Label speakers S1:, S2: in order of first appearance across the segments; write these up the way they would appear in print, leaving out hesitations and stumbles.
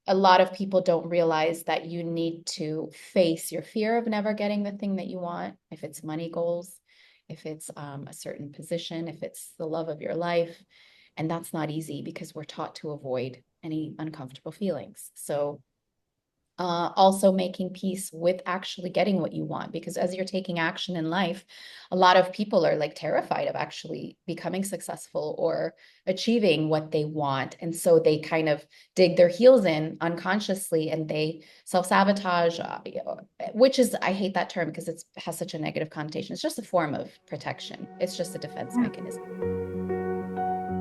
S1: a lot of people don't realize that you need to face your fear of never getting the thing that you want, if it's money goals, if it's a certain position, if it's the love of your life. And that's not easy because we're taught to avoid any uncomfortable feelings. So also making peace with actually getting what you want, because as you're taking action in life, a lot of people are like terrified of actually becoming successful or achieving what they want, and so they kind of dig their heels in unconsciously and they self-sabotage, which is, I hate that term because it has such a negative connotation. It's just a form of protection. It's just a defense mechanism.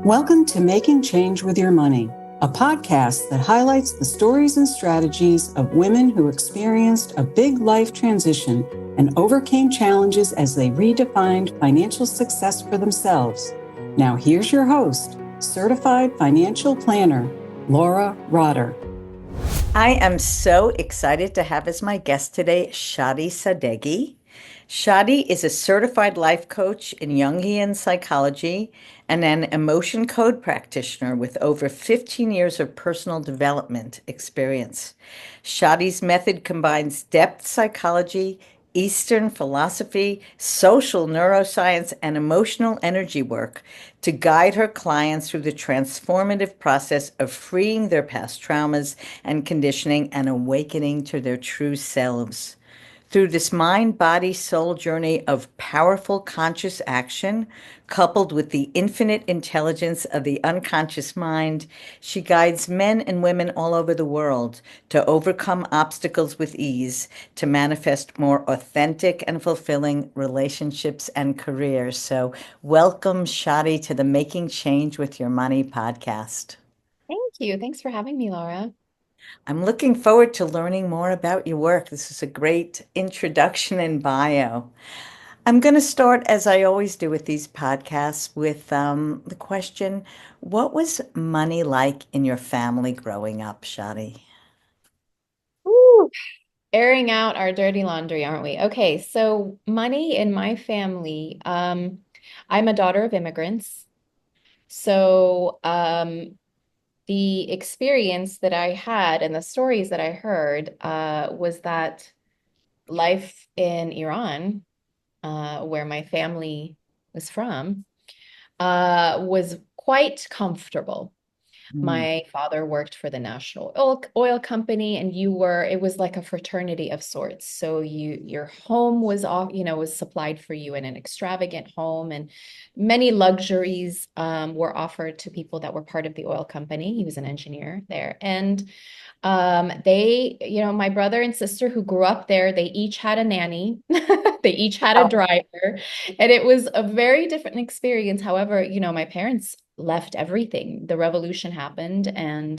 S2: Welcome to Making Change with Your Money, a podcast that highlights the stories and strategies of women who experienced a big life transition and overcame challenges as they redefined financial success for themselves. Now here's your host, certified financial planner, Laura Rotter.
S3: I am so excited to have as my guest today Shadi Sadeghi. Shadi is a certified life coach in Jungian psychology and an emotion code practitioner with over 15 years of personal development experience. Shadi's method combines depth psychology, Eastern philosophy, social neuroscience, and emotional energy work to guide her clients through the transformative process of freeing their past traumas and conditioning and awakening to their true selves. Through this mind, body, soul journey of powerful conscious action, coupled with the infinite intelligence of the unconscious mind, she guides men and women all over the world to overcome obstacles with ease, to manifest more authentic and fulfilling relationships and careers. So, welcome, Shadi, to the Making Change with Your Money podcast.
S1: Thank you. Thanks for having me, Laura.
S3: I'm looking forward to learning more about your work. This is a great introduction and bio. I'm going to start, as I always do with these podcasts, with the question, what was money like in your family growing up, Shadi?
S1: Ooh, airing out our dirty laundry, aren't we? Okay, so money in my family, I'm a daughter of immigrants. So the experience that I had and the stories that I heard was that life in Iran, where my family was from, was quite comfortable.
S3: Mm,
S1: My father worked for the National Oil Company, and it was like a fraternity of sorts. So your home was off, was supplied for you in an extravagant home, and many luxuries were offered to people that were part of the oil company. He was an engineer there. And my brother and sister who grew up there, they each had a nanny, they each had a
S3: wow.
S1: driver, and it was a very different experience. However, my parents left everything. The revolution happened, and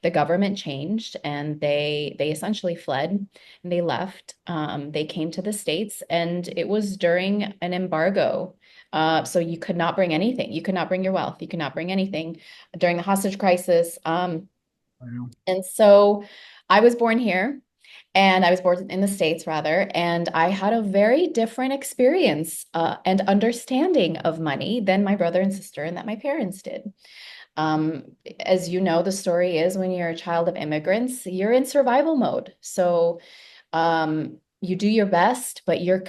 S1: the government changed, and they essentially fled and they left. They came to the States, and it was during an embargo. So you could not bring anything. You could not bring your wealth. You could not bring anything during the hostage crisis.
S3: Wow.
S1: And so I was born here, and I was born in the States rather, and I had a very different experience and understanding of money than my brother and sister and that my parents did. Um, as you know, the story is when you're a child of immigrants, you're in survival mode. So you do your best, but you're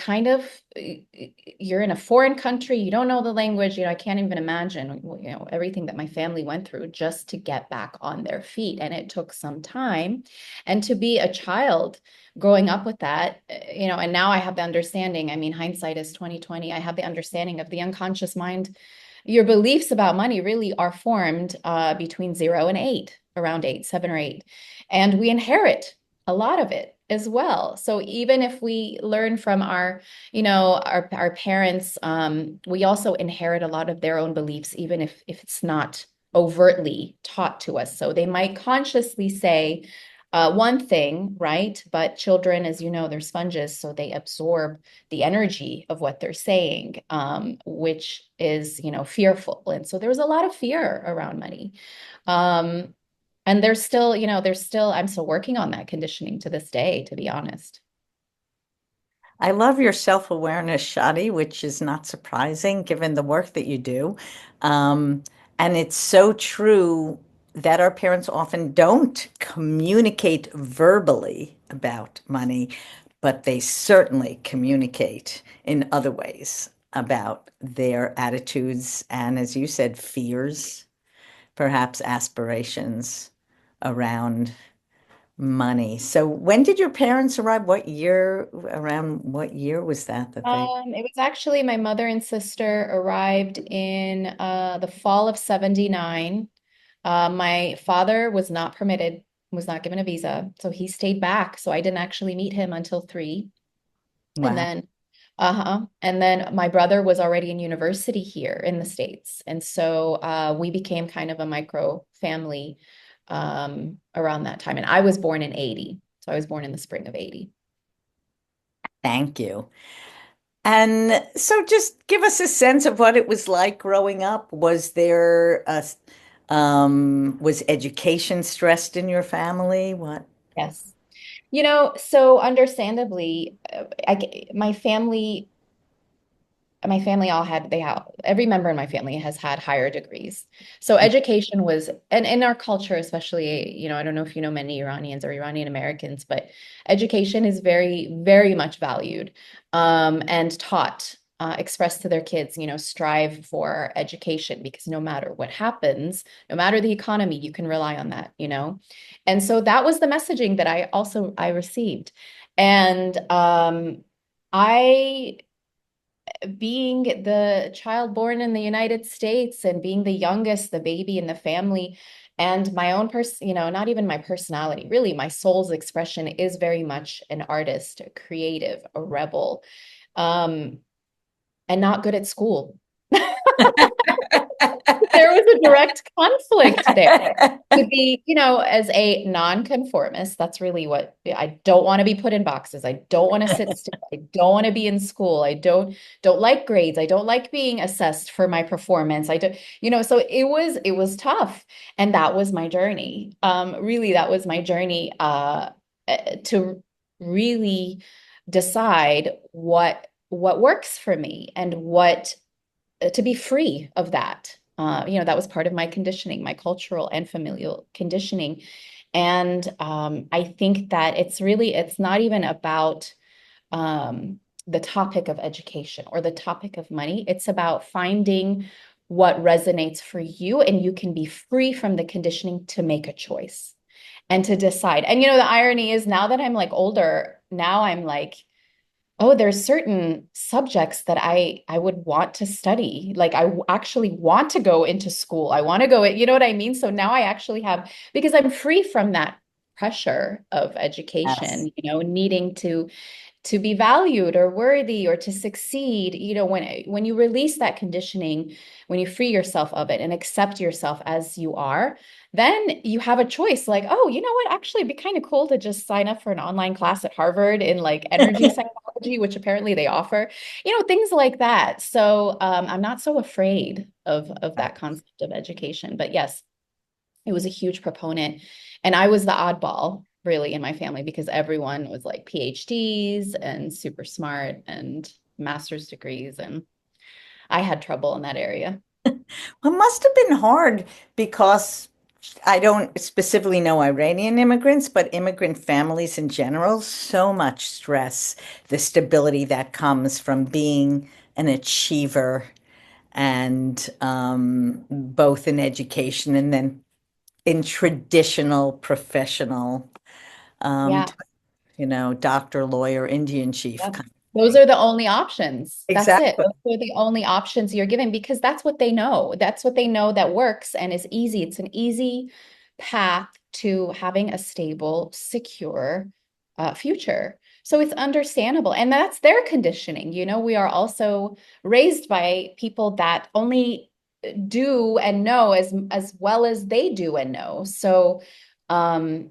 S1: in a foreign country, you don't know the language. I can't even imagine, everything that my family went through just to get back on their feet. And it took some time. And to be a child growing up with that, and now I have the understanding. I mean, hindsight is 2020. I have the understanding of the unconscious mind. Your beliefs about money really are formed between 0 and 8, around 8, 7 or 8. And we inherit a lot of it as well. So even if we learn from our parents, we also inherit a lot of their own beliefs, even if it's not overtly taught to us. So they might consciously say one thing, right? But children, as you know, they're sponges, so they absorb the energy of what they're saying, which is, fearful. And so there was a lot of fear around money. Um, and I'm still working on that conditioning to this day, to be honest.
S3: I love your self-awareness, Shadi, which is not surprising given the work that you do. Um, and it's so true that our parents often don't communicate verbally about money, but they certainly communicate in other ways about their attitudes and, as you said, fears, perhaps aspirations around money. So when did your parents arrive? Around what year was that they?
S1: It was actually my mother and sister arrived in the fall of 79. My father was not permitted, was not given a visa, so he stayed back. So I didn't actually meet him until three. And
S3: Wow.
S1: then, and then my brother was already in university here in the States. And so we became kind of a micro family around that time. And I was born in 80. So I was born in the spring of 80.
S3: Thank you. And so just give us a sense of what it was like growing up. Was education stressed in your family? What?
S1: Yes. So understandably, my family all had they have every member in my family has had higher degrees. So education was, and in our culture especially, I don't know if you know many Iranians or Iranian Americans, but education is very, very much valued, and taught, expressed to their kids, strive for education because no matter what happens, no matter the economy, you can rely on that. And so that was the messaging that I received. And I being the child born in the United States and being the youngest, the baby in the family, and my own not even my personality, really, my soul's expression is very much an artist, a creative, a rebel, um, and not good at school. There was a direct conflict there. To be, as a nonconformist, that's really what I don't want to be put in boxes. I don't want to sit still. I don't want to be in school. I don't like grades. I don't like being assessed for my performance. I don't, so it was tough. And that was my journey. Really, that was my journey to really decide what works for me and what to be free of that. That was part of my conditioning, my cultural and familial conditioning. And I think that it's not even about the topic of education or the topic of money. It's about finding what resonates for you, and you can be free from the conditioning to make a choice and to decide. And the irony is now that I'm like older, now I'm like, oh, there's certain subjects that I would want to study. Like actually want to go into school. I want to go, you know what I mean? So now I actually have, because I'm free from that pressure of
S3: Yes.
S1: education, needing to be valued or worthy or to succeed. When you release that conditioning, when you free yourself of it and accept yourself as you are, then you have a choice like, oh, you know what, actually it'd be kind of cool to just sign up for an online class at Harvard in like energy psychology, which apparently they offer, things like that. So I'm not so afraid of that concept of education. But yes, it was a huge proponent. And I was the oddball really in my family because everyone was like PhDs and super smart and master's degrees. And I had trouble in that area.
S3: Well, it must have been hard because I don't specifically know Iranian immigrants, but immigrant families in general, so much stress, the stability that comes from being an achiever and both in education and then in traditional professional, um,
S1: Yeah.
S3: doctor, lawyer, Indian chief
S1: Yep.
S3: kind of
S1: Those
S3: thing.
S1: are the only options. That's it.
S3: Exactly.
S1: Those are the only options you're given because that's what they know. That's what they know that works and is easy. It's an easy path to having a stable, secure future. So it's understandable. And that's their conditioning. We are also raised by people that only do and know as well as they do and know. So um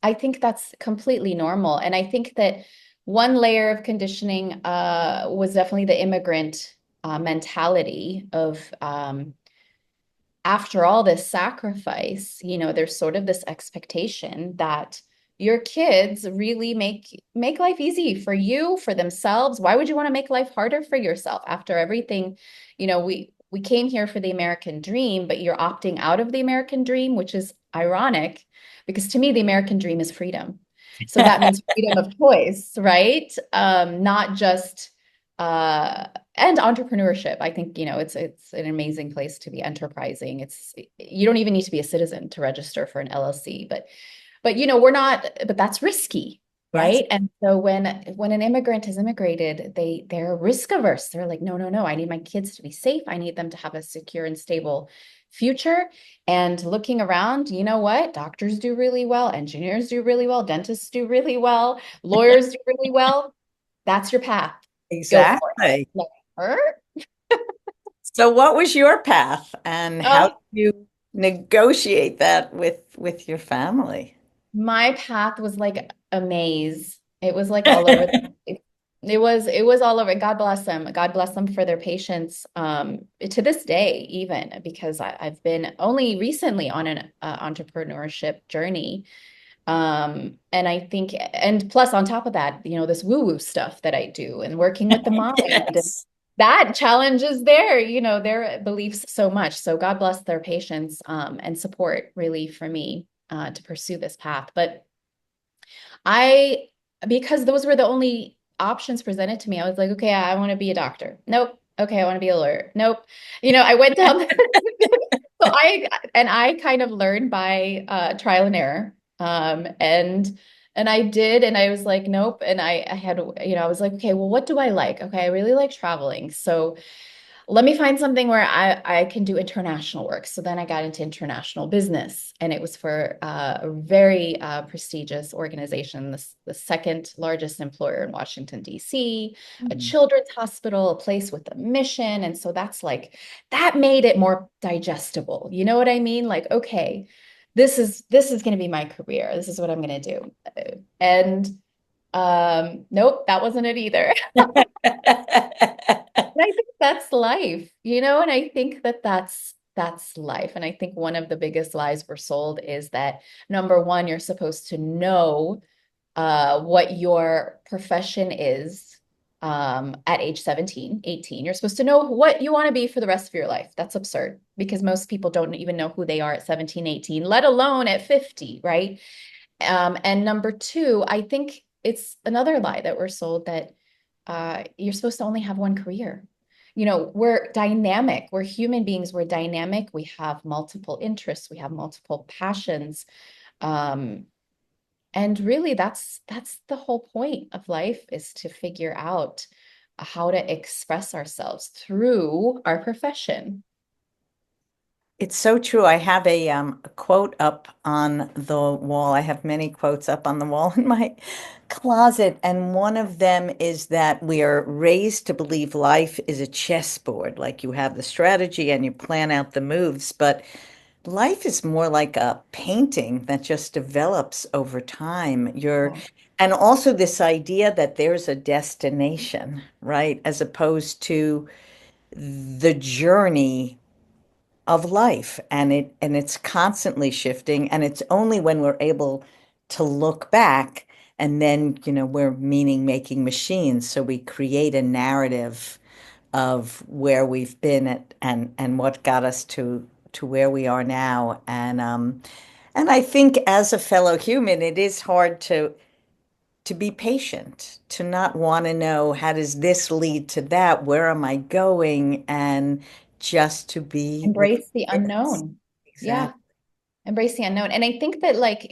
S1: I think that's completely normal. And I think that one layer of conditioning was definitely the immigrant mentality of after all this sacrifice, there's sort of this expectation that your kids really make life easy for you, for themselves. Why would you want to make life harder for yourself after everything, we we came here for the American dream, but you're opting out of the American dream, which is ironic because to me, the American dream is freedom. So that means freedom of choice, right? Not just uh, and entrepreneurship. I think, it's an amazing place to be enterprising. You don't even need to be a citizen to register for an LLC, but we're not, but that's risky,
S3: Yes,
S1: right? And so when an immigrant has immigrated, they're risk averse. They're like, no, no, no, I need my kids to be safe. I need them to have a secure and stable future. And looking around, you know what? Doctors do really well, engineers do really well, dentists do really well, lawyers do really well. That's your path. Go for
S3: exactly.
S1: it. Like, her?
S3: So what was your path and how
S1: Oh,
S3: did you negotiate that with your family?
S1: my path was like a maze. It was like all over. It was all over. God bless them. God bless them for their patience. To this day, even because I've been only recently on an entrepreneurship journey. And I think, and plus on top of that, this woo-woo stuff that I do and working with the mind, and
S3: Yes.
S1: that challenges their beliefs so much. So God bless their patience, and support really for me, to pursue this path. But I, because those were the only options presented to me, I was like, okay, I want to be a doctor. Nope. Okay, I want to be a lawyer. Nope. I went down. So I kind of learned by trial and error. And I did, and I was like, nope. And I had, I was like, okay, well, what do I like? Okay, I really like traveling. So let me find something where I can do international work. So then I got into international business, and it was for a very prestigious organization, the second largest employer in Washington, D.C., a
S3: Hmm.
S1: children's hospital, a place with a mission. And so that made it more digestible. You know what I mean? Like, okay, this is going to be my career. This is what I'm going to do. And nope, that wasn't it either. And I think that's life, and I think that that's life. And I think one of the biggest lies we're sold is that number one, you're supposed to know what your profession is at age 17, 18. You're supposed to know what you want to be for the rest of your life. That's absurd because most people don't even know who they are at 17, 18, let alone at 50, right? And number two, I think it's another lie that we're sold that you're supposed to only have one career. We're dynamic. We're human beings. We're dynamic. We have multiple interests. We have multiple passions. Um, and really, that's the whole point of life is to figure out how to express ourselves through our profession.
S3: It's so true. I have a quote up on the wall. I have many quotes up on the wall in my closet, and one of them is that we are raised to believe life is a chessboard. Like you have the strategy and you plan out the moves, but life is more like a painting that just develops over time. And also this idea that there's a destination, right? As opposed to the journey of life, and it's constantly shifting, and it's only when we're able to look back, and then we're meaning making machines, so we create a narrative of where we've been and what got us to where we are now. And I think as a fellow human it is hard to be patient, to not want to know how does this lead to that, where am I going, and just to be with
S1: Embrace the
S3: this.
S1: unknown. Yeah.
S3: Exactly.
S1: Embrace the unknown. And I think that, like,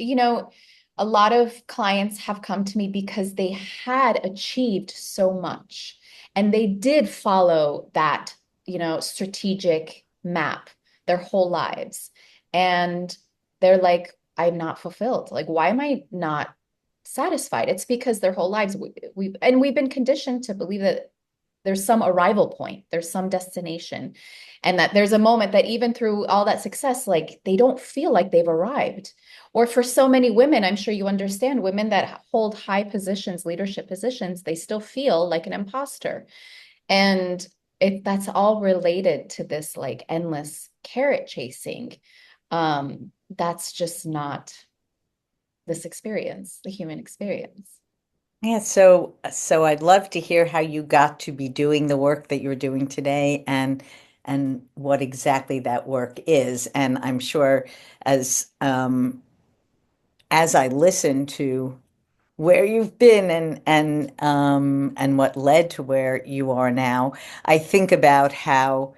S1: a lot of clients have come to me because they had achieved so much and they did follow that, strategic map their whole lives. And they're like, I'm not fulfilled. Like, why am I not satisfied? It's because their whole lives we've been conditioned to believe that there's some arrival point, there's some destination, and that there's a moment that even through all that success, like they don't feel like they've arrived. Or for so many women, I'm sure you understand, women that hold high positions, leadership positions, they still feel like an imposter. And that's all related to this like endless carrot chasing. That's just not this experience, the human experience.
S3: Yeah, so I'd love to hear how you got to be doing the work that you're doing today, and and what exactly that work is. And I'm sure as I listen to where you've been and what led to where you are now, I think about how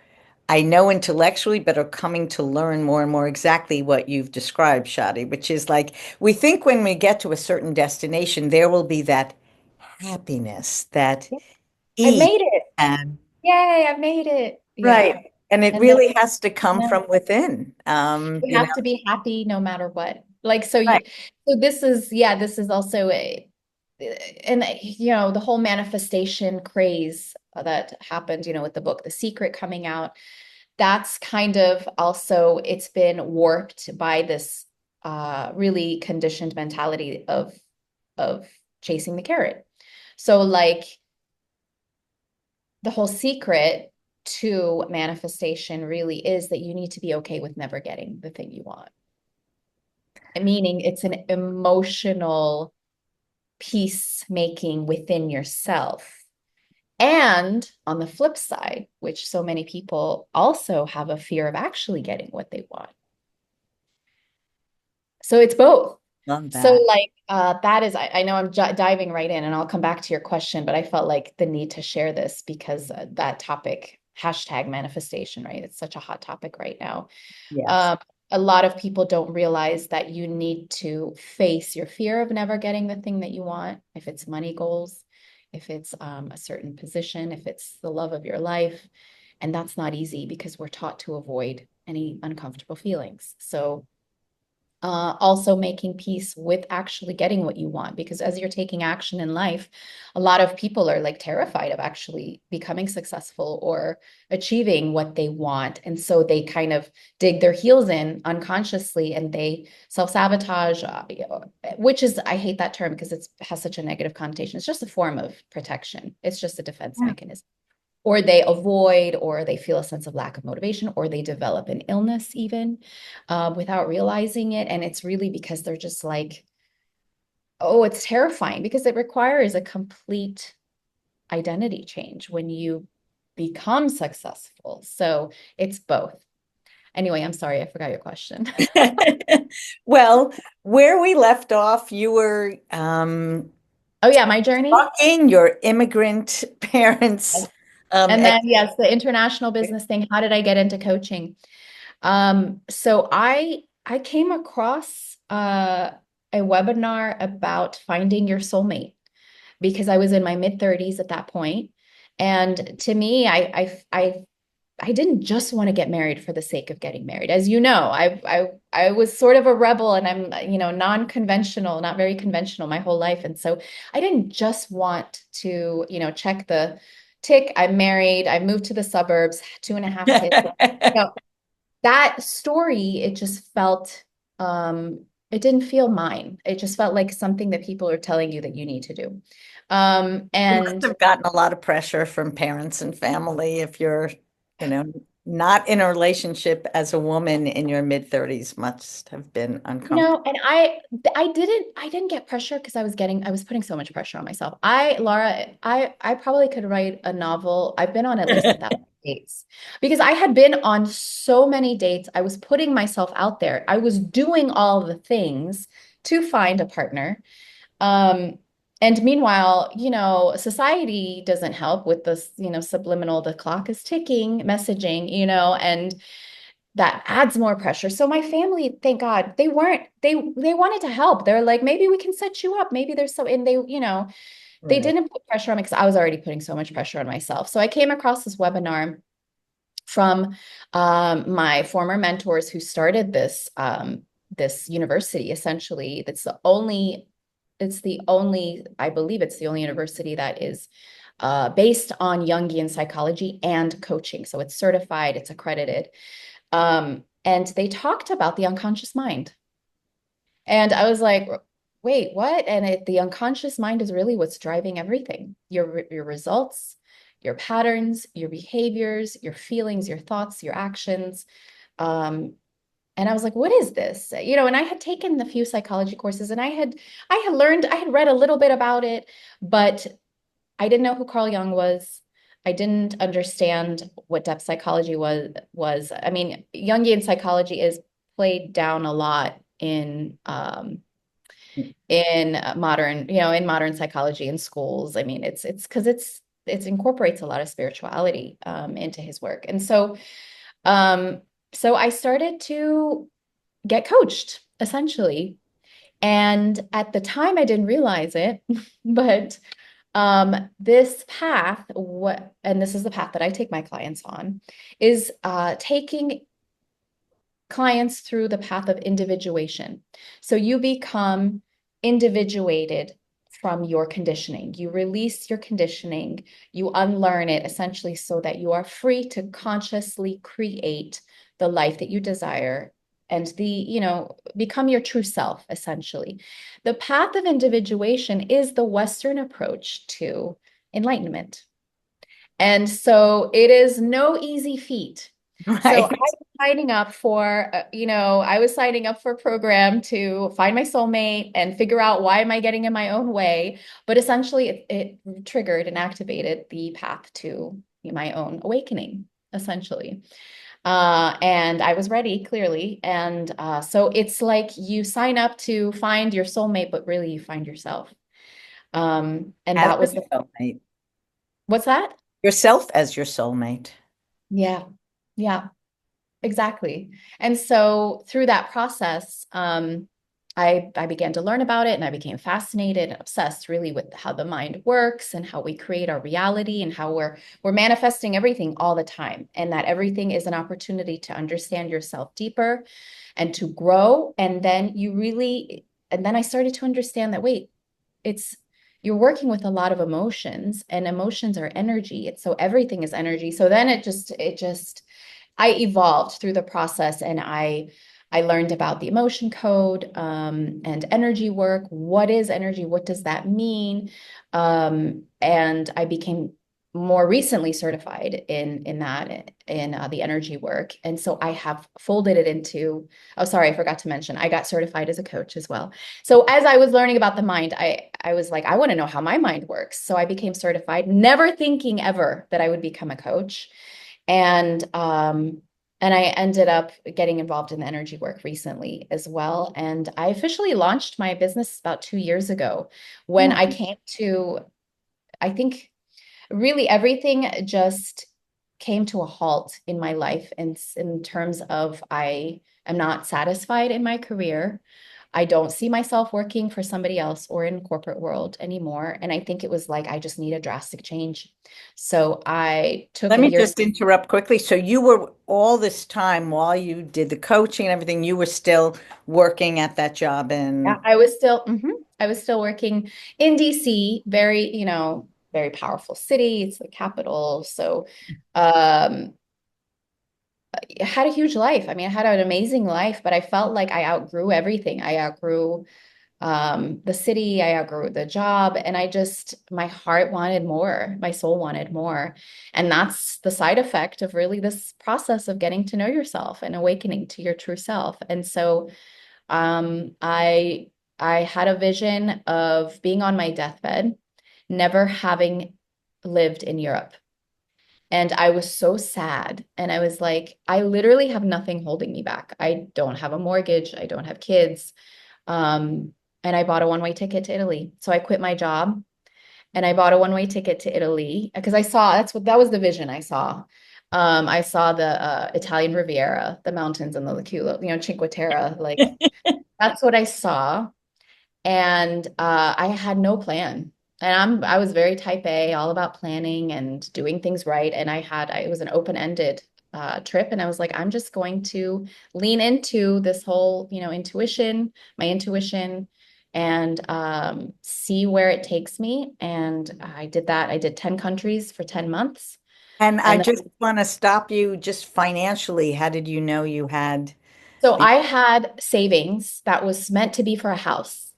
S3: I know intellectually, but are coming to learn more and more exactly what you've described, Shadi, which is like we think when we get to a certain destination, there will be that happiness, that
S1: I
S3: ease,
S1: made it.
S3: and
S1: Yay, I made it. Yeah.
S3: right. And it
S1: And then
S3: really has to come
S1: no,
S3: from within.
S1: you have to be happy no matter what. Like,
S3: Right.
S1: so this is, yeah, this is also and the whole manifestation craze that happened, with the book The Secret coming out. That's kind of also, it's been warped by this really conditioned mentality of chasing the carrot. So like the whole secret to manifestation really is that you need to be okay with never getting the thing you want. Meaning it's an emotional peacemaking within yourself. And on the flip side, which so many people also have a fear of actually getting what they want. So it's both.
S3: Love
S1: So
S3: that.
S1: like that is, I know I'm diving right in and I'll come back to your question, but I felt like the need to share this because that topic, hashtag manifestation, right? It's such a hot topic right now.
S3: Yes.
S1: Um, a lot of people don't realize that you need to face your fear of never getting the thing that you want, if it's money goals, if it's a certain position, if it's the love of your life. And that's not easy because we're taught to avoid any uncomfortable feelings. So also making peace with actually getting what you want, because as you're taking action in life, a lot of people are like terrified of actually becoming successful or achieving what they want, and so they kind of dig their heels in unconsciously and they self-sabotage, which is, I hate that term because it has such a negative connotation. It's just a form of protection. It's just a defense
S3: Yeah.
S1: mechanism, or they avoid, or they feel a sense of lack of motivation, or they develop an illness even without realizing it. And it's really because they're just like, oh, it's terrifying because it requires a complete identity change when you become successful. So it's both. Anyway, I'm sorry, I forgot your question.
S3: Well, where we left off, you were
S1: Oh, yeah, my journey.
S3: talking your immigrant parents.
S1: And
S3: Ex
S1: then, yes, the international business thing. How did I get into coaching? So I came across a webinar about finding your soulmate because I was in my mid 30s at that point. And to me, I didn't just want to get married for the sake of getting married. As you know, I was sort of a rebel and I'm, non-conventional, not very conventional my whole life. And so I didn't just want to, check the tick, I'm married, I moved to the suburbs, 2.5 kids. That story, it just felt, it didn't feel mine. It just felt like something that people are telling you that you need to do.
S3: You must
S1: And
S3: have gotten a lot of pressure from parents and family if you're, you know, not in a relationship as a woman in your mid 30s must have been uncomfortable.
S1: and I didn't get pressure because I was putting so much pressure on myself. Laura, I probably could write a novel. I've been on at least 1,000 dates because I had been on so many dates. I was putting myself out there. I was doing all the things to find a partner. Um, and meanwhile, society doesn't help with this, subliminal, the clock is ticking messaging, and that adds more pressure. So my family, thank God, they wanted to help. They're like, maybe we can set you up. Maybe there's so, and they
S3: Right.
S1: didn't put pressure on me because I was already putting so much pressure on myself. So I came across this webinar from my former mentors who started this university. Essentially, I believe it's the only university that is based on Jungian psychology and coaching. So it's certified, it's accredited. And they talked about the unconscious mind. And I was like, wait, what? And the unconscious mind is really what's driving everything. Your results, your patterns, your behaviors, your feelings, your thoughts, your actions. Um, and I was like, what is this? And I had taken a few psychology courses and I had read a little bit about it, but I didn't know who Carl Jung was. I didn't understand what depth psychology was. I mean, Jungian psychology is played down a lot in modern, in modern psychology in schools. I mean, it's because it incorporates a lot of spirituality into his work. And um, so I started to get coached essentially. And at the time I didn't realize it, but this path, and this is the path that I take my clients on, is taking clients through the path of individuation. So you become individuated from your conditioning. You release your conditioning, you unlearn it essentially so that you are free to consciously create the life that you desire and become your true self, essentially. The path of individuation is the Western approach to enlightenment. And so it is no easy feat. So I
S3: Right.
S1: was signing up for, I was signing up for a program to find my soulmate and figure out why am I getting in my own way. But essentially, it triggered and activated the path to my own awakening, essentially. And I was ready, clearly. And so it's like you sign up to find your soulmate, but really you find yourself. And
S3: As
S1: that
S3: your
S1: was
S3: soulmate.
S1: what's that?
S3: Yourself as your soulmate.
S1: Yeah. Yeah. Exactly. And so through that process, I began to learn about it and I became fascinated and obsessed really with how the mind works and how we create our reality and how we're manifesting everything all the time and that everything is an opportunity to understand yourself deeper and to grow. And then I started to understand that, wait, it's you're working with a lot of emotions and emotions are energy. It's so everything is energy. So then it just I evolved through the process and I learned about the emotion code and energy work. What is energy? What does that mean? And I became more recently certified in the energy work. And so I have folded it into, oh, sorry, I forgot to mention, I got certified as a coach as well. So as I was learning about the mind, I was like, I want to know how my mind works. So I became certified, never thinking ever that I would become a coach. And I ended up getting involved in the energy work recently as well. And I officially launched my business about 2 years ago when
S3: Oh,
S1: I came to, I think really everything just came to a halt in my life in terms of I am not satisfied in my career. I don't see myself working for somebody else or in corporate world anymore. And I think it was like I just need a drastic change. So I took
S3: let
S1: a
S3: me
S1: year.
S3: just interrupt quickly. So you were all this time while you did the coaching and everything, you were still working at that job
S1: Yeah,
S3: and
S1: I was still working in DC, very, very powerful city. It's the capital. So, um, I had a huge life. I mean, I had an amazing life, but I felt like I outgrew everything. I outgrew the city, I outgrew the job, and my heart wanted more, my soul wanted more. And that's the side effect of really this process of getting to know yourself and awakening to your true self. And so um, I I had a vision of being on my deathbed, never having lived in Europe. And I was so sad. And I was like, I literally have nothing holding me back. I don't have a mortgage. I don't have kids. Um, and I bought a one-way ticket to Italy. So I quit my job and I bought a one-way ticket to Italy because that was the vision I saw. I saw the Italian Riviera, the mountains and the Liculo, Cinque Terre. Like that's what I saw. And I had no plan. And I was very type A, all about planning and doing things right. And it was an open-ended trip. And I was like, I'm just going to lean into this whole, my intuition, and see where it takes me. And I did that. I did 10 countries for 10 months.
S3: I
S1: And
S3: just want to stop you just financially. How did you know you had
S1: so
S3: the
S1: I had savings that was meant to be for a house.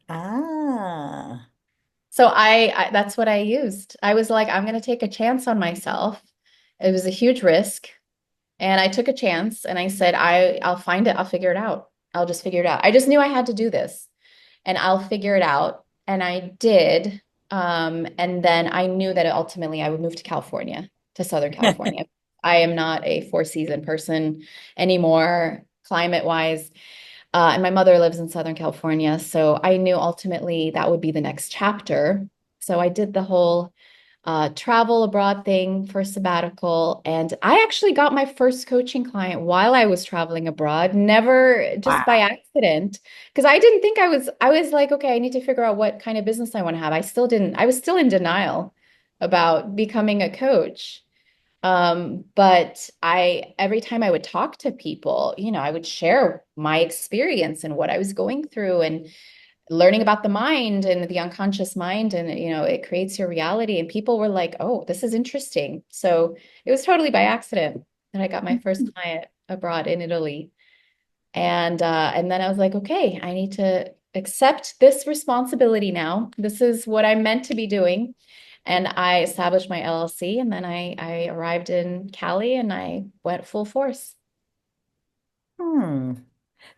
S3: ah
S1: So that's what I used. I was like, I'm going to take a chance on myself. It was a huge risk, and I took a chance and I said, I'll find it. I'll figure it out. I'll just figure it out. I just knew I had to do this and I'll figure it out. And I did. And then I knew that ultimately I would move to California, to Southern California. I am not a four-season person anymore, climate-wise. And my mother lives in Southern California. So I knew ultimately that would be the next chapter. So I did the whole travel abroad thing for sabbatical. And I actually got my first coaching client while I was traveling abroad, never just by
S3: Wow.
S1: accident, because I didn't think I was like, okay, I need to figure out what kind of business I want to have. I still didn't, I was still in denial about becoming a coach. But every time I would talk to people, I would share my experience and what I was going through and learning about the mind and the unconscious mind. And, it creates your reality. And people were like, oh, this is interesting. So it was totally by accident that I got my first client abroad in Italy. And then I was like, okay, I need to accept this responsibility now. This is what I'm meant to be doing. And I established my LLC, and then I arrived in Cali and I went full force.
S3: Hmm.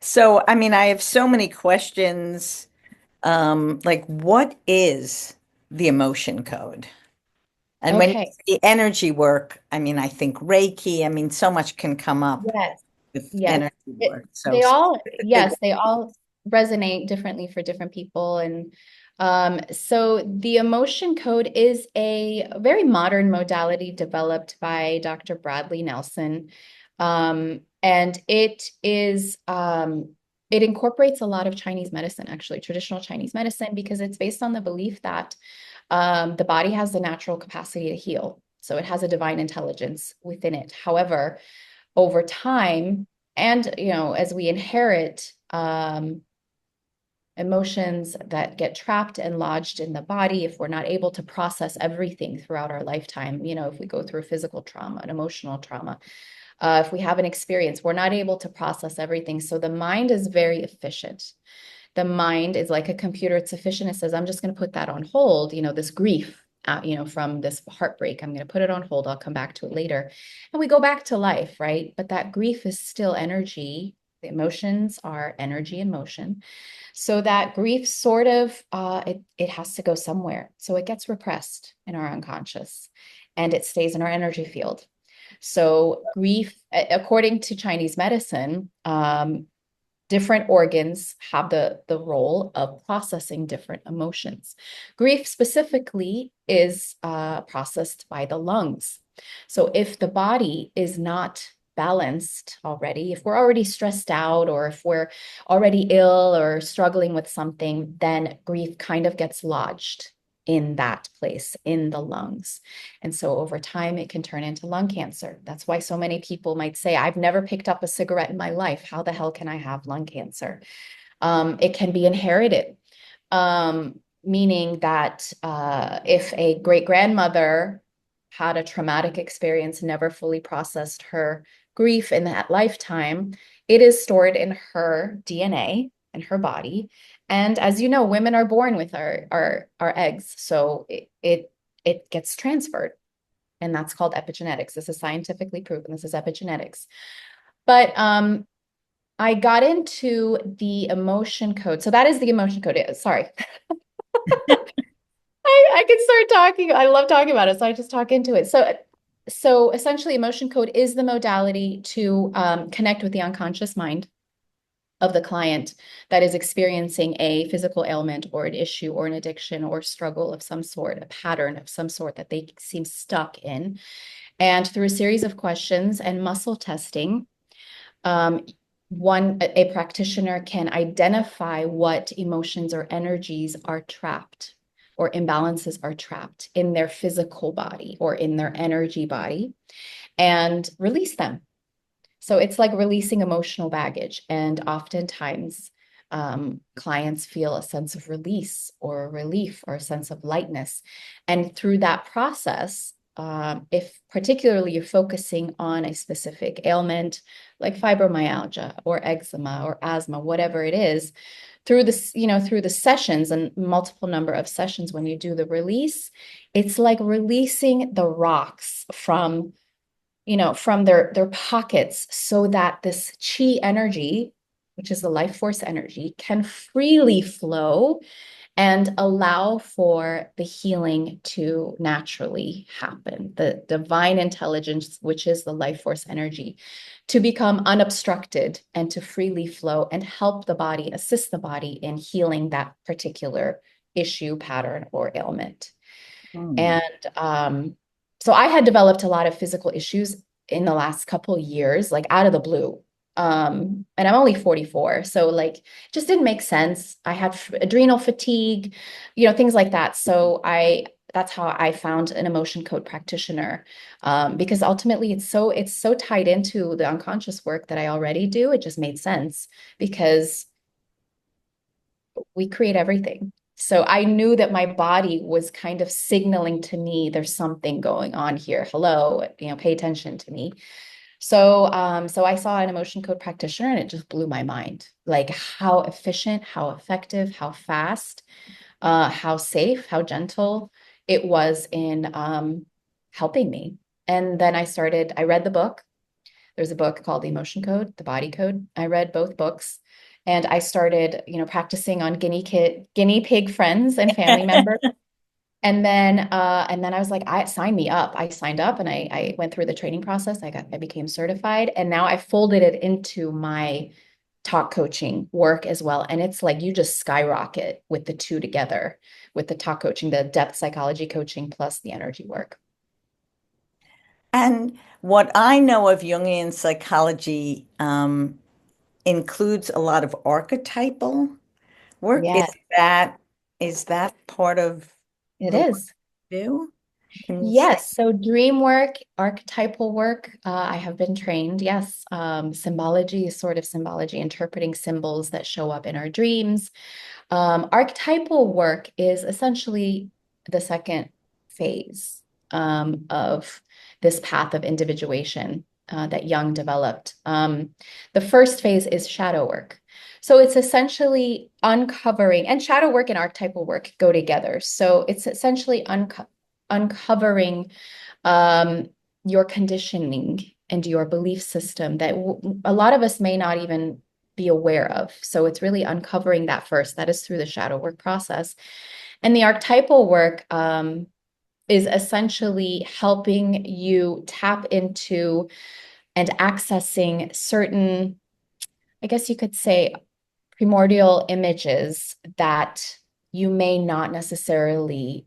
S3: So, I mean, I have so many questions. Like, what is the emotion code? And when you
S1: Okay.
S3: say energy work, I mean, I think Reiki, I mean, so much can come up
S1: Yes.
S3: with
S1: Yes.
S3: energy work. So
S1: They all,
S3: specifically,
S1: yes, they all resonate differently for different people. And so the emotion code is a very modern modality developed by Dr. Bradley Nelson. And it incorporates a lot of Chinese medicine, actually, traditional Chinese medicine, because it's based on the belief that the body has the natural capacity to heal. So it has a divine intelligence within it. However, over time, and as we inherit emotions that get trapped and lodged in the body, if we're not able to process everything throughout our lifetime, if we go through physical trauma, an emotional trauma, if we have an experience, we're not able to process everything. So the mind is very efficient. The mind is like a computer. It's efficient. It says, I'm just going to put that on hold, this grief, from this heartbreak. I'm going to put it on hold. I'll come back to it later. And we go back to life, right? But that grief is still energy. The emotions are energy and motion. So that grief sort of, it has to go somewhere. So it gets repressed in our unconscious and it stays in our energy field. So grief, according to Chinese medicine, different organs have the role of processing different emotions. Grief specifically is processed by the lungs. So if the body is not balanced already, if we're already stressed out or if we're already ill or struggling with something, then grief kind of gets lodged in that place, in the lungs. And so over time, it can turn into lung cancer. That's why so many people might say, I've never picked up a cigarette in my life. How the hell can I have lung cancer? It can be inherited, meaning that if a great grandmother had a traumatic experience, never fully processed her grief in that lifetime, it is stored in her DNA in her body. And as you know, women are born with our eggs, so it gets transferred, and that's called epigenetics. This is scientifically proven. This is epigenetics. But I got into the emotion code. So that is the emotion code. Sorry. I can start talking. I love talking about it, so I just talk into it. So essentially, emotion code is the modality to connect with the unconscious mind of the client that is experiencing a physical ailment or an issue or an addiction or struggle of some sort, a pattern of some sort that they seem stuck in. And through a series of questions and muscle testing, um, a practitioner can identify what emotions or energies are trapped or imbalances are trapped in their physical body or in their energy body and release them. So it's like releasing emotional baggage. And oftentimes, clients feel a sense of release or relief or a sense of lightness. And through that process, if particularly you're focusing on a specific ailment like fibromyalgia or eczema or asthma, whatever it is, through this, through the sessions and multiple number of sessions, when you do the release, it's like releasing the rocks from their pockets so that this chi energy, which is the life force energy, can freely flow and allow for the healing to naturally happen. The divine intelligence, which is the life force energy, to become unobstructed and to freely flow and help the body, assist the body in healing that particular issue, pattern, or ailment.
S3: Hmm.
S1: And so I had developed a lot of physical issues in the last couple years, like out of the blue. And I'm only 44, so like just didn't make sense. I had adrenal fatigue, things like that. So that's how I found an emotion code practitioner, because ultimately it's so tied into the unconscious work that I already do. It just made sense because we create everything. So I knew that my body was kind of signaling to me there's something going on here. Hello, pay attention to me. So I saw an emotion code practitioner and it just blew my mind. Like how efficient, how effective, how fast, how safe, how gentle it was in helping me. And then I read the book. There's a book called The Emotion Code, The Body Code. I read both books and I started, practicing on guinea pig friends and family members. And then I was like, sign me up. I signed up and I went through the training process. I became certified and now I folded it into my talk coaching work as well. And it's like you just skyrocket with the two together, with the talk coaching, the depth psychology coaching plus the energy work.
S3: And what I know of Jungian psychology includes a lot of archetypal work.
S1: Yeah,
S3: Is that part of
S1: it
S3: the work
S1: is.
S3: you do? Can you say?
S1: Yes, so dream work, archetypal work, I have been trained. Yes, symbology is sort of symbology, interpreting symbols that show up in our dreams. Archetypal work is essentially the second phase of this path of individuation that Jung developed. The first phase is shadow work. So it's essentially uncovering, and shadow work and archetypal work go together. So it's essentially uncovering um, your conditioning and your belief system that a lot of us may not even be aware of. So it's really uncovering that first. That is through the shadow work process. And the archetypal work is essentially helping you tap into and accessing certain, I guess you could say, primordial images that you may not necessarily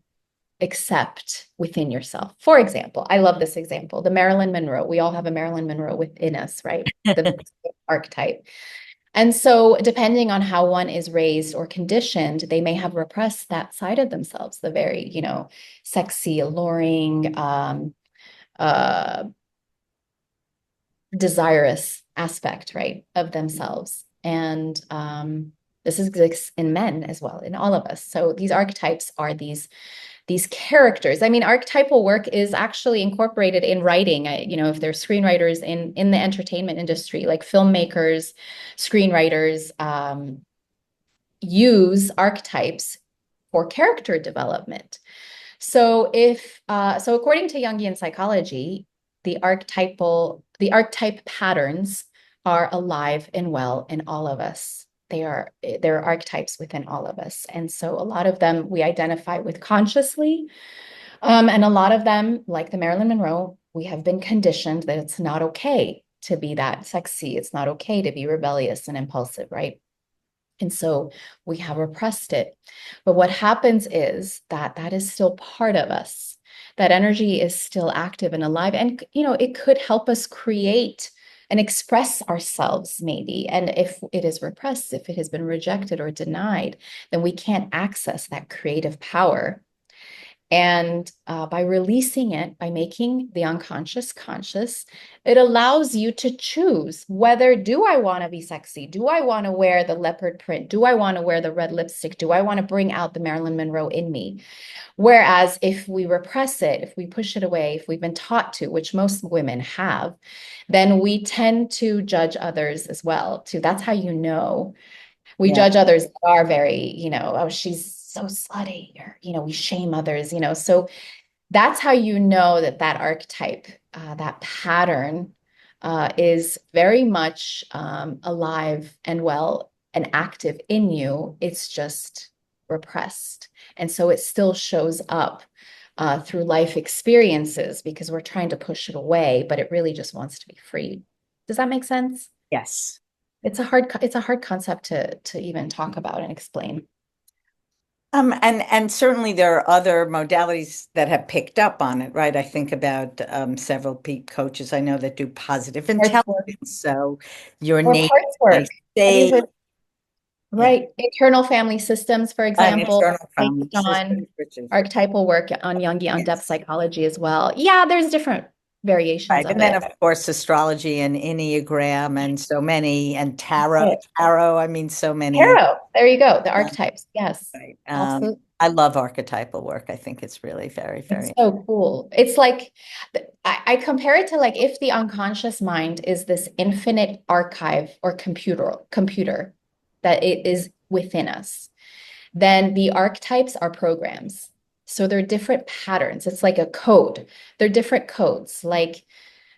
S1: accept within yourself. For example, I love this example, the Marilyn Monroe. We all have a Marilyn Monroe within us, right? The archetype. And so, depending on how one is raised or conditioned, they may have repressed that side of themselves, the very, sexy, alluring, uh, desirous aspect, right, of themselves. And this is in men as well, in all of us. So these archetypes are these characters. I mean, archetypal work is actually incorporated in writing. If there's screenwriters in the entertainment industry, like filmmakers, screenwriters, use archetypes for character development. So according to Jungian psychology, the archetype patterns are alive and well in all of us. There are archetypes within all of us. And so a lot of them we identify with consciously. And a lot of them, like the Marilyn Monroe, we have been conditioned that it's not okay to be that sexy. It's not okay to be rebellious and impulsive, right? And so we have repressed it. But what happens is that that is still part of us. That energy is still active and alive. And, it could help us create and express ourselves, maybe. And if it is repressed, if it has been rejected or denied, then we can't access that creative power. And by releasing it, by making the unconscious conscious, it allows you to choose whether do I want to be sexy? Do I want to wear the leopard print? Do I want to wear the red lipstick? Do I want to bring out the Marilyn Monroe in me? Whereas if we repress it, if we push it away, if we've been taught to, which most women have, then we tend to judge others as well. Too. That's how you know we
S3: Yeah.
S1: judge others that are very, oh, she's so slutty, or, we shame others, So that's how you know that that archetype, that pattern, is very much alive and well and active in you. It's just repressed. And so it still shows up through life experiences because we're trying to push it away, but it really just wants to be free. Does that make sense?
S3: Yes.
S1: It's a hard concept to even talk about and explain.
S3: And certainly there are other modalities that have picked up on it, right? I think about several peak coaches I know that do positive
S1: Parts work
S3: intelligence. So your
S1: or
S3: name,
S1: parts
S3: nice
S1: work. Have you
S3: state,
S1: heard,
S3: yeah,
S1: right? Internal family systems, for
S3: and
S1: example,
S3: external
S1: based
S3: family
S1: on
S3: systems, which is
S1: archetypal work on Jungian on depth
S3: yes.
S1: psychology as well. Yeah, there's different variations
S3: Right.
S1: of
S3: And then,
S1: it.
S3: of course, astrology and Enneagram and so many, and
S1: That's
S3: tarot,
S1: it.
S3: tarot, I mean, so many.
S1: Tarot. There you go. The
S3: uh,
S1: archetypes. Yes,
S3: right.
S1: absolutely.
S3: I love archetypal work. I think it's really very,
S1: It's
S3: very
S1: so cool. It's like I compare it to like if the unconscious mind is this infinite archive or computer that it is within us, then the archetypes are programs. So they're different patterns. It's like a code. They're different codes. Like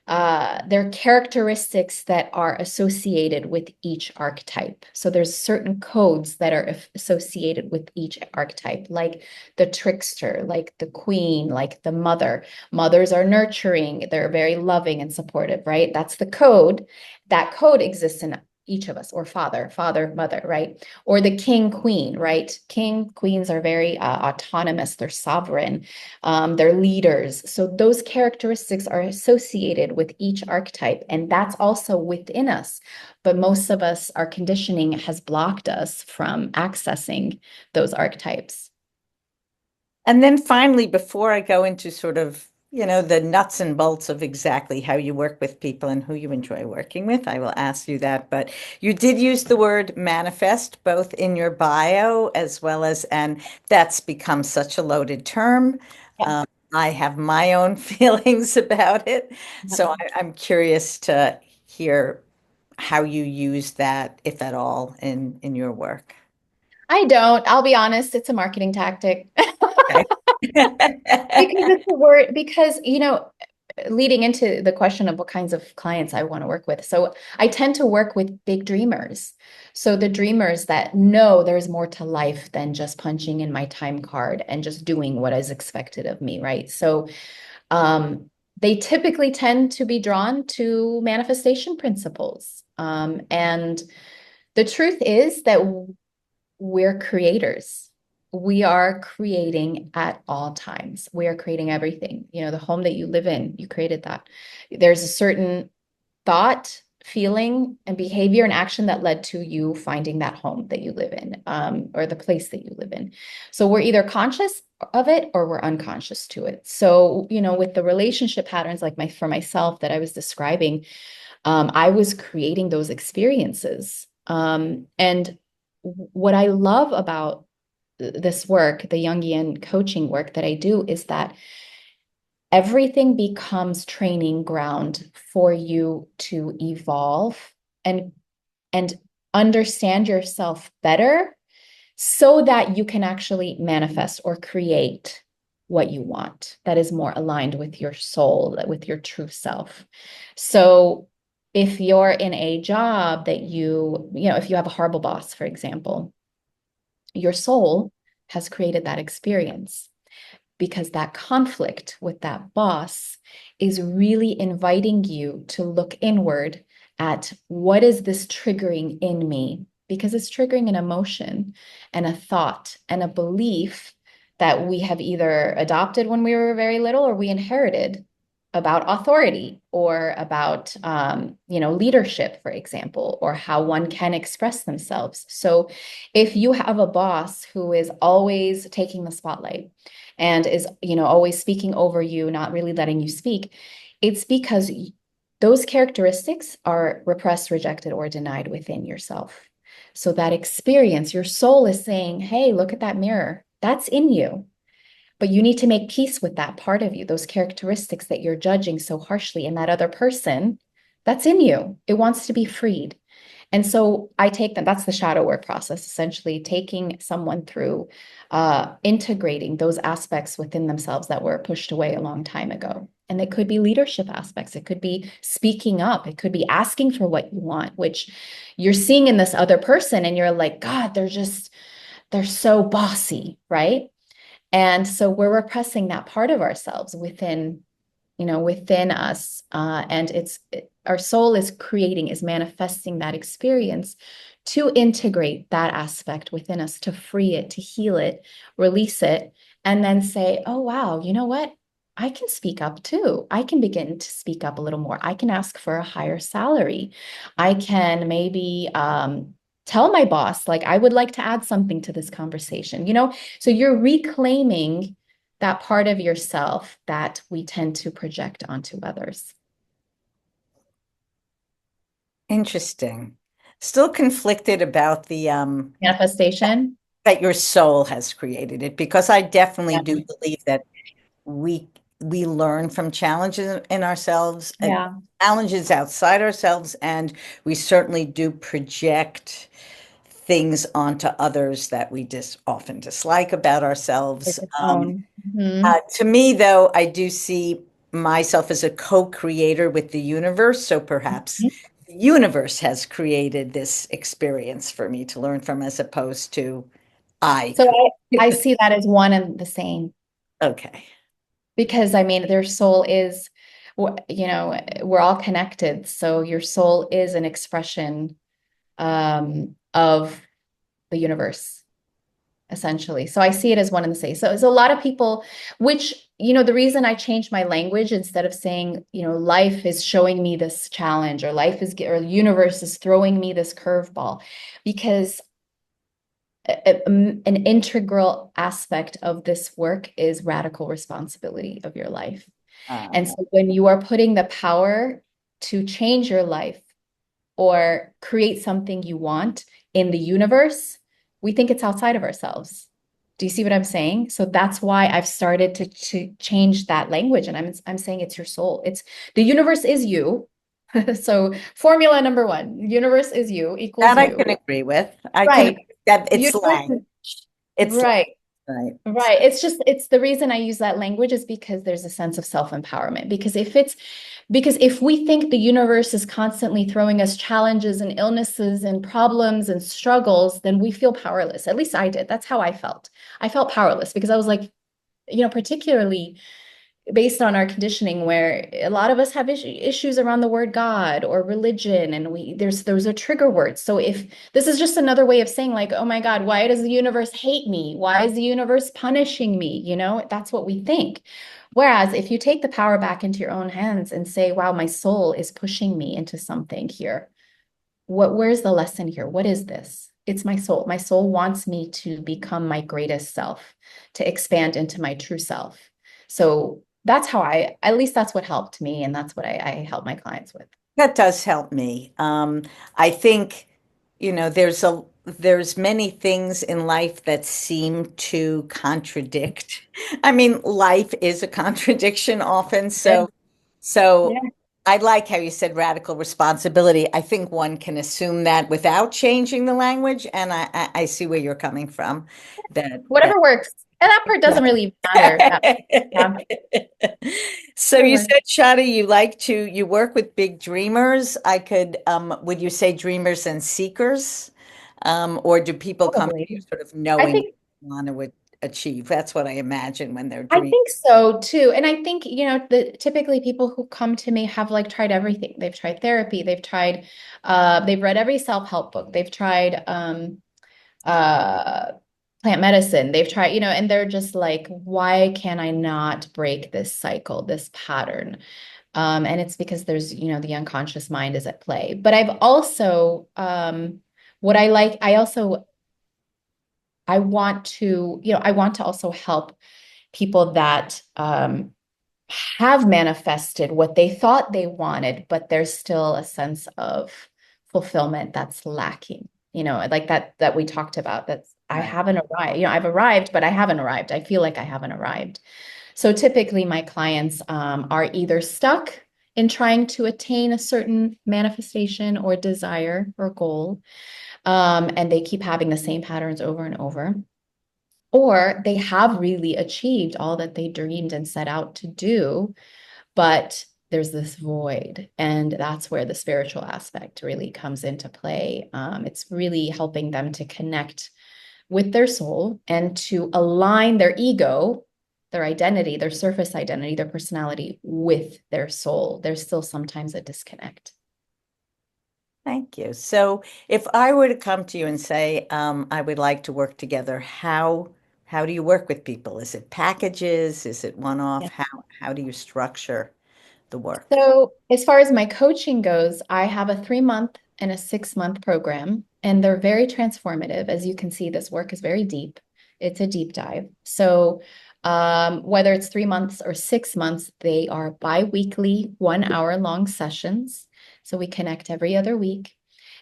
S1: they're characteristics that are associated with each archetype. So there's certain codes that are associated with each archetype, like the trickster, like the queen, like the mother. Mothers are nurturing, they're very loving and supportive, right? That's the code. That code exists in each of us, or father, mother, right? Or the king, queen, right? King, queens are very autonomous, they're sovereign, they're leaders. So those characteristics are associated with each archetype, and that's also within us. But most of us, our conditioning has blocked us from accessing those archetypes.
S3: And then finally, before I go into sort of, the nuts and bolts of exactly how you work with people and who you enjoy working with, I will ask you that. But you did use the word manifest both in your bio as well as, and that's become such a loaded term.
S1: Yeah.
S3: I have my own feelings about it. So I'm curious to hear how you use that, if at all, in your work.
S1: I don't, I'll be honest, it's a marketing tactic.
S3: Okay.
S1: Because it's a word, because, leading into the question of what kinds of clients I want to work with. So I tend to work with big dreamers. So the dreamers that know there's more to life than just punching in my time card and just doing what is expected of me, right? So they typically tend to be drawn to manifestation principles. And the truth is that we're creators. We are creating at all times. We are creating everything. The home that you live in, you created that. There's a certain thought, feeling, and behavior and action that led to you finding that home that you live in, or the place that you live in. So we're either conscious of it or we're unconscious to it. So, with the relationship patterns, like for myself that I was describing, I was creating those experiences. And what I love about this work, the Jungian coaching work that I do, is that everything becomes training ground for you to evolve and and understand yourself better so that you can actually manifest or create what you want that is more aligned with your soul, with your true self. So if you're in a job that if you have a horrible boss, for example, your soul has created that experience because that conflict with that boss is really inviting you to look inward at what is this triggering in me? Because it's triggering an emotion and a thought and a belief that we have either adopted when we were very little or we inherited about authority or about leadership, for example, or how one can express themselves. So if you have a boss who is always taking the spotlight and is always speaking over you, not really letting you speak, it's because those characteristics are repressed, rejected, or denied within yourself. So that experience, your soul is saying, hey, look at that mirror, that's in you. But you need to make peace with that part of you, those characteristics that you're judging so harshly in that other person. That's in you. It wants to be freed. And so I take them, that's the shadow work process, essentially taking someone through integrating those aspects within themselves that were pushed away a long time ago. And it could be leadership aspects. It could be speaking up. It could be asking for what you want, which you're seeing in this other person. And you're like, God, they're just they're so bossy, right? And so we're repressing that part of ourselves within us. And our soul is manifesting that experience to integrate that aspect within us, to free it, to heal it, release it, and then say, oh, wow, you know what? I can speak up too. I can begin to speak up a little more. I can ask for a higher salary. I can maybe tell my boss, like, I would like to add something to this conversation, So you're reclaiming that part of yourself that we tend to project onto others.
S3: Interesting. Still conflicted about the
S1: Manifestation.
S3: that your soul has created it, because I definitely
S1: Yeah.
S3: do believe that we we learn from challenges in ourselves,
S1: Yeah.
S3: challenges outside ourselves, and we certainly do project things onto others that we often dislike about ourselves.
S1: It's its own. Mhm.
S3: To me, though, I do see myself as a co-creator with the universe, so perhaps the universe has created this experience for me to learn from, as opposed to I.
S1: So I see that as one and the same
S3: Okay.
S1: because I mean, their soul is, we're all connected. So your soul is an expression of the universe, essentially. So I see it as one and the same. So a lot of people, which, the reason I changed my language instead of saying, life is showing me this challenge or or the universe is throwing me this curveball, because an integral aspect of this work is radical responsibility of your life. And
S3: Um,
S1: so when you are putting the power to change your life or create something you want in the universe, we think it's outside of ourselves. Do you see what I'm saying? So that's why I've started to change that language. And I'm saying it's your soul. It's the universe is you. So formula number one, universe is you equals
S3: that I
S1: you.
S3: can agree with. I can
S1: Right.
S3: agree that it's
S1: Universe
S3: language.
S1: is
S3: It's
S1: right.
S3: right.
S1: Right. It's the reason I use that language is because there's a sense of self-empowerment. Because if we think the universe is constantly throwing us challenges and illnesses and problems and struggles, then we feel powerless. At least I did. That's how I felt. I felt powerless because I was like, particularly based on our conditioning where a lot of us have issues around the word God or religion, and those are trigger words. So if this is just another way of saying like, oh my God, why does the universe hate me? Why is the universe punishing me? That's what we think. Whereas if you take the power back into your own hands and say, wow, my soul is pushing me into something here. Where's the lesson here? What is this? It's my soul. My soul wants me to become my greatest self, to expand into my true self. So that's how at least that's what helped me. And that's what I help my clients with.
S3: That does help me. I think, there's many things in life that seem to contradict. I mean, life is a contradiction often.
S1: Yeah.
S3: So
S1: Yeah.
S3: I like how you said radical responsibility. I think one can assume that without changing the language, and I see where you're coming from. That
S1: Whatever works. And that part doesn't really matter. Yeah,
S3: So
S1: whatever
S3: you
S1: works.
S3: said, Shadi, you work with big dreamers. Would you say dreamers and seekers? Or do people come to you
S1: Probably.
S3: sort of
S1: I
S3: knowing what
S1: think
S3: they want to achieve? That's what I imagine when they're
S1: I
S3: dreaming.
S1: think so too. And I think, typically people who come to me have like tried everything. They've tried therapy, they've read every self-help book, they've tried uh plant medicine, they've tried, and they're just like, why can I not break this cycle, this pattern? And it's because there's, the unconscious mind is at play. But I've also what I like, I want to also help people that have manifested what they thought they wanted, but there's still a sense of fulfillment that's lacking. Like that we talked about. That's I
S3: Right.
S1: haven't arrived. I've arrived, but I haven't arrived. I feel like I haven't arrived. So typically, my clients are either stuck in trying to attain a certain manifestation or desire or goal, and they keep having the same patterns over and over, or they have really achieved all that they dreamed and set out to do, but there's this void. And that's where the spiritual aspect really comes into play. It's really helping them to connect with their soul and to align their ego, their identity, their surface identity, their personality with their soul. There's still sometimes a disconnect.
S3: Thank you. So if I were to come to you and say, I would like to work together, how do you work with people? Is it packages? Is it one-off? How do you structure the work?
S1: So, as far as my coaching goes, I have a 3 month and a 6 month program, and they're very transformative. As you can see, this work is very deep. It's a deep dive. So, whether it's 3 months or 6 months, they are bi-weekly, 1 hour long sessions. So, we connect every other week.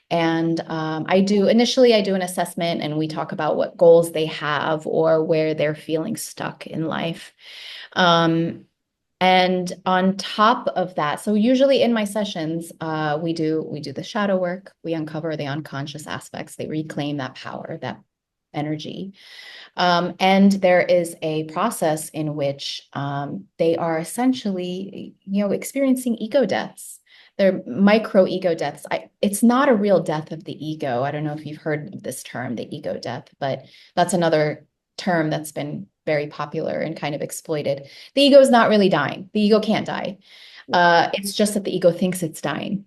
S1: And initially, I do an assessment and we talk about what goals they have or where they're feeling stuck in life. Um, and on top of that, so usually in my sessions, we do the shadow work. We uncover the unconscious aspects. They reclaim that power, that energy. And there is a process in which they are essentially, experiencing ego deaths. They're micro ego deaths. It's not a real death of the ego. I don't know if you've heard of this term, the ego death, but that's another term that's been very popular and kind of exploited. The ego is not really dying. The ego can't die. It's just that the ego thinks it's dying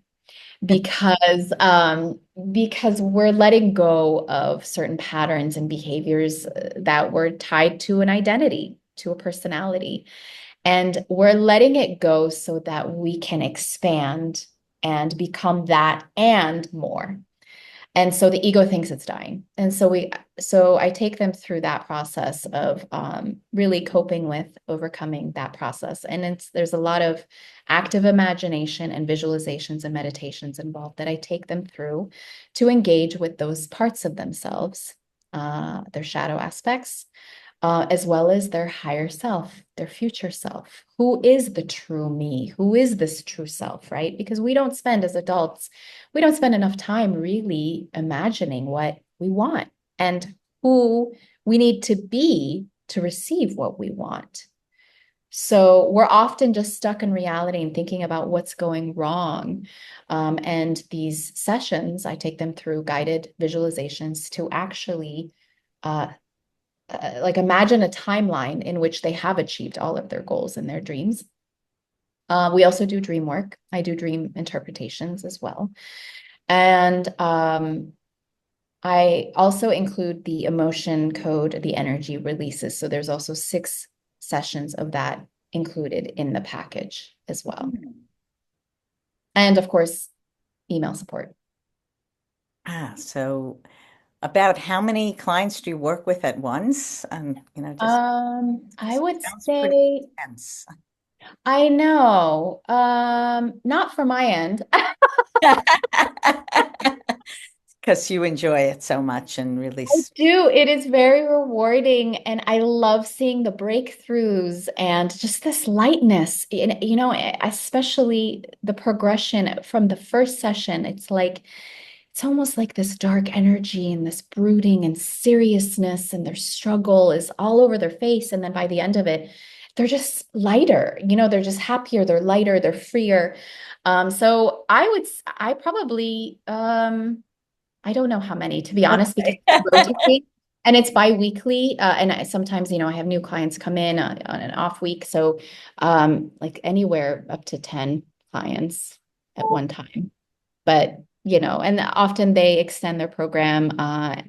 S1: because we're letting go of certain patterns and behaviors that were tied to an identity, to a personality. And we're letting it go so that we can expand and become that and more. And so the ego thinks it's dying. And so I take them through that process of really coping with overcoming that process. And there's a lot of active imagination and visualizations and meditations involved that I take them through to engage with those parts of themselves, their shadow aspects, as well as their higher self, their future self. Who is the true me? Who is this true self, right? Because as adults, we don't spend enough time really imagining what we want and who we need to be to receive what we want. So we're often just stuck in reality and thinking about what's going wrong. And these sessions, I take them through guided visualizations to actually like imagine a timeline in which they have achieved all of their goals and their dreams. We also do dream work. I do dream interpretations as well. And I also include the emotion code, the energy releases. So there's also 6 sessions of that included in the package as well. And of course, email support.
S3: So about how many clients do you work with at once? Just
S1: I would
S3: sounds pretty
S1: say,
S3: intense.
S1: I know, not for my end.
S3: Because you enjoy it so much and really,
S1: I do. It is very rewarding, and I love seeing the breakthroughs and just this lightness. And, especially the progression from the first session. It's almost like this dark energy and this brooding and seriousness, and their struggle is all over their face. And then by the end of it, they're just lighter. They're just happier. They're lighter. They're freer. So I probably, I don't know how many, to be honest, because
S3: okay.
S1: it's rotating and it's bi-weekly. And sometimes, I have new clients come in on an off week. So like anywhere up to 10 clients at one time. But, and often they extend their program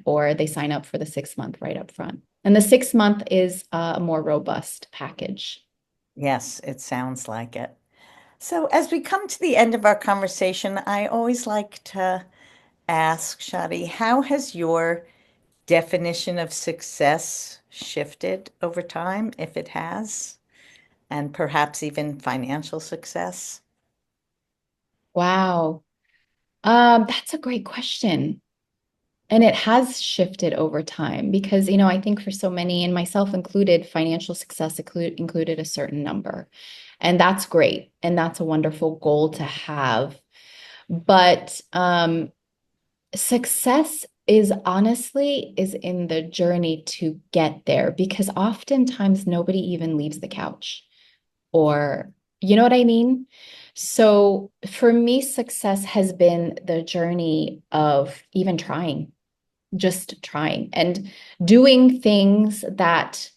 S1: or they sign up for the 6 month right up front. And the 6 month is a more robust package.
S3: Yes, it sounds like it. So, as we come to the end of our conversation, I always like to ask Shadi, how has your definition of success shifted over time, if it has, and perhaps even financial success?
S1: Wow. That's a great question. And it has shifted over time because, I think for so many, and myself included, financial success included a certain number. And that's great. And that's a wonderful goal to have. But success is in the journey to get there because oftentimes nobody even leaves the couch or you know what I mean? So for me, success has been the journey of even trying just trying and doing things that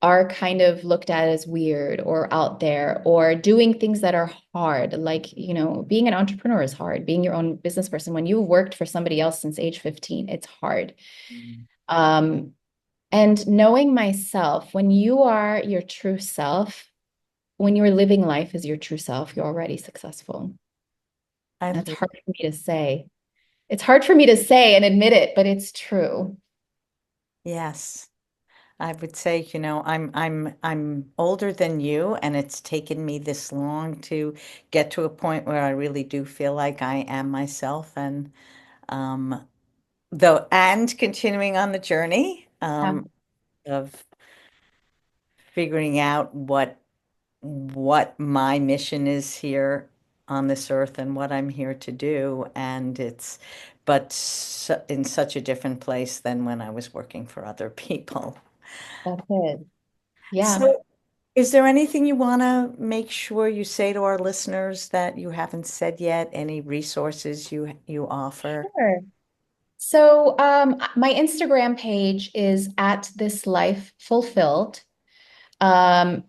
S1: are kind of looked at as weird or out there, or doing things that are hard. Like, being an entrepreneur is hard. Being your own business person, when you worked for somebody else since age 15, it's hard. Um, and knowing myself, when you are your true self, when you're living life as your true self, you're already successful.
S3: I
S1: That's
S3: love,
S1: hard for me to say. It's hard for me to say and admit it, but it's true.
S3: yes. I would say, I'm older than you, and it's taken me this long to get to a point where I really do feel like I am myself, and um, and continuing on the journey
S1: Yeah,
S3: of figuring out what my mission is here on this earth and what I'm here to do, and in such a different place than when I was working for other people.
S1: that's it. Yeah.
S3: So, is there anything you want to make sure you say to our listeners that you haven't said yet? Any resources you offer?
S1: Sure. So, my Instagram page is at this life fulfilled. Um,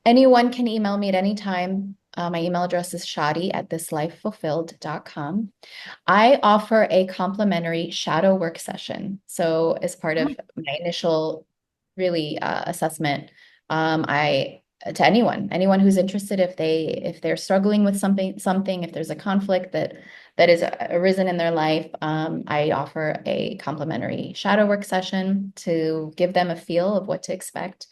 S1: Anyone can email me at any time. My email address is shadi at thislifefulfilled.com. I offer a complimentary shadow work session. So, as part of my initial really assessment, I to anyone who's interested, if they're struggling with something, if there's a conflict that is arisen in their life, I offer a complimentary shadow work session to give them a feel of what to expect.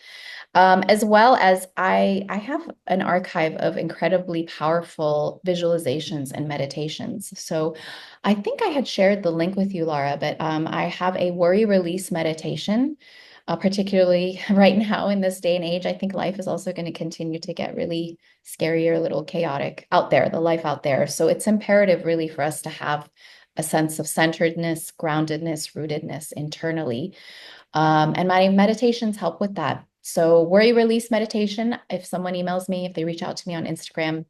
S1: As well as I have an archive of incredibly powerful visualizations and meditations. So I think I had shared the link with you, Laura, but I have a worry release meditation, particularly right now in this day and age. I think life is also going to continue to get really scary or a little chaotic out there, the life out there. So it's imperative really for us to have a sense of centeredness, groundedness, rootedness internally. And my meditations help with that. So, worry release meditation, if someone emails me, if they reach out to me on Instagram,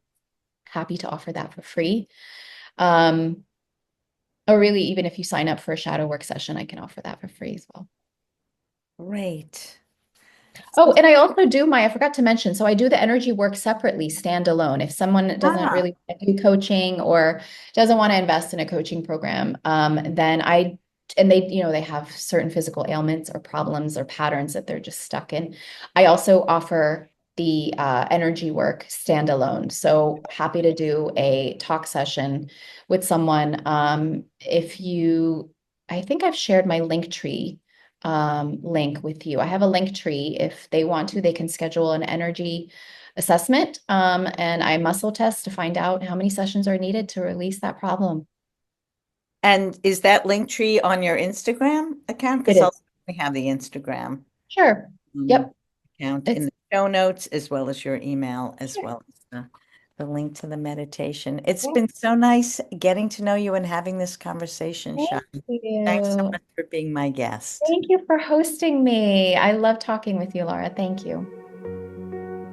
S1: happy to offer that for free. Um, or really, even if you sign up for a shadow work session, I can offer that for free as well.
S3: Great.
S1: Oh, and I also I forgot to mention, so I do the energy work separately, standalone. If someone doesn't
S3: Ah,
S1: really do coaching or doesn't want to invest in a coaching program, then and they have certain physical ailments or problems or patterns that they're just stuck in. I also offer the energy work standalone. So happy to do a talk session with someone. I think I've shared my link tree link with you. I have a link tree. If they want to, they can schedule an energy assessment, and I muscle test to find out how many sessions are needed to release that problem.
S3: and is that link tree on your Instagram account?
S1: It
S3: Because
S1: is.
S3: I'll have the Instagram
S1: Sure.
S3: um,
S1: Yep.
S3: account in
S1: It's
S3: the show notes, as well as your email, as
S1: Sure.
S3: well as the link to the meditation. It's
S1: Yeah.
S3: been so nice getting to know you and having this conversation,
S1: Thank
S3: Shadi. Thanks so
S1: you.
S3: much for being my guest.
S1: Thank you for hosting me. I love talking with you, Laura. Thank you.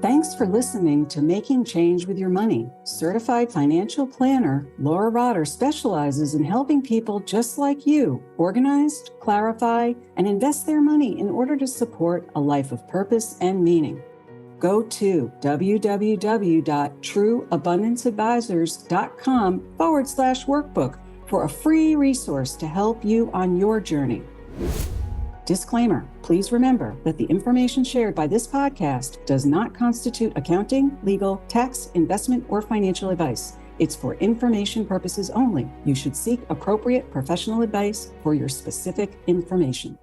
S2: Thanks for listening to Making Change with Your Money. Certified financial planner Laura Rotter specializes in helping people just like you organize, clarify, and invest their money in order to support a life of purpose and meaning. Go to www.trueabundanceadvisors.com/workbook for a free resource to help you on your journey. Disclaimer, please remember that the information shared by this podcast does not constitute accounting, legal, tax, investment, or financial advice. It's for information purposes only. You should seek appropriate professional advice for your specific information.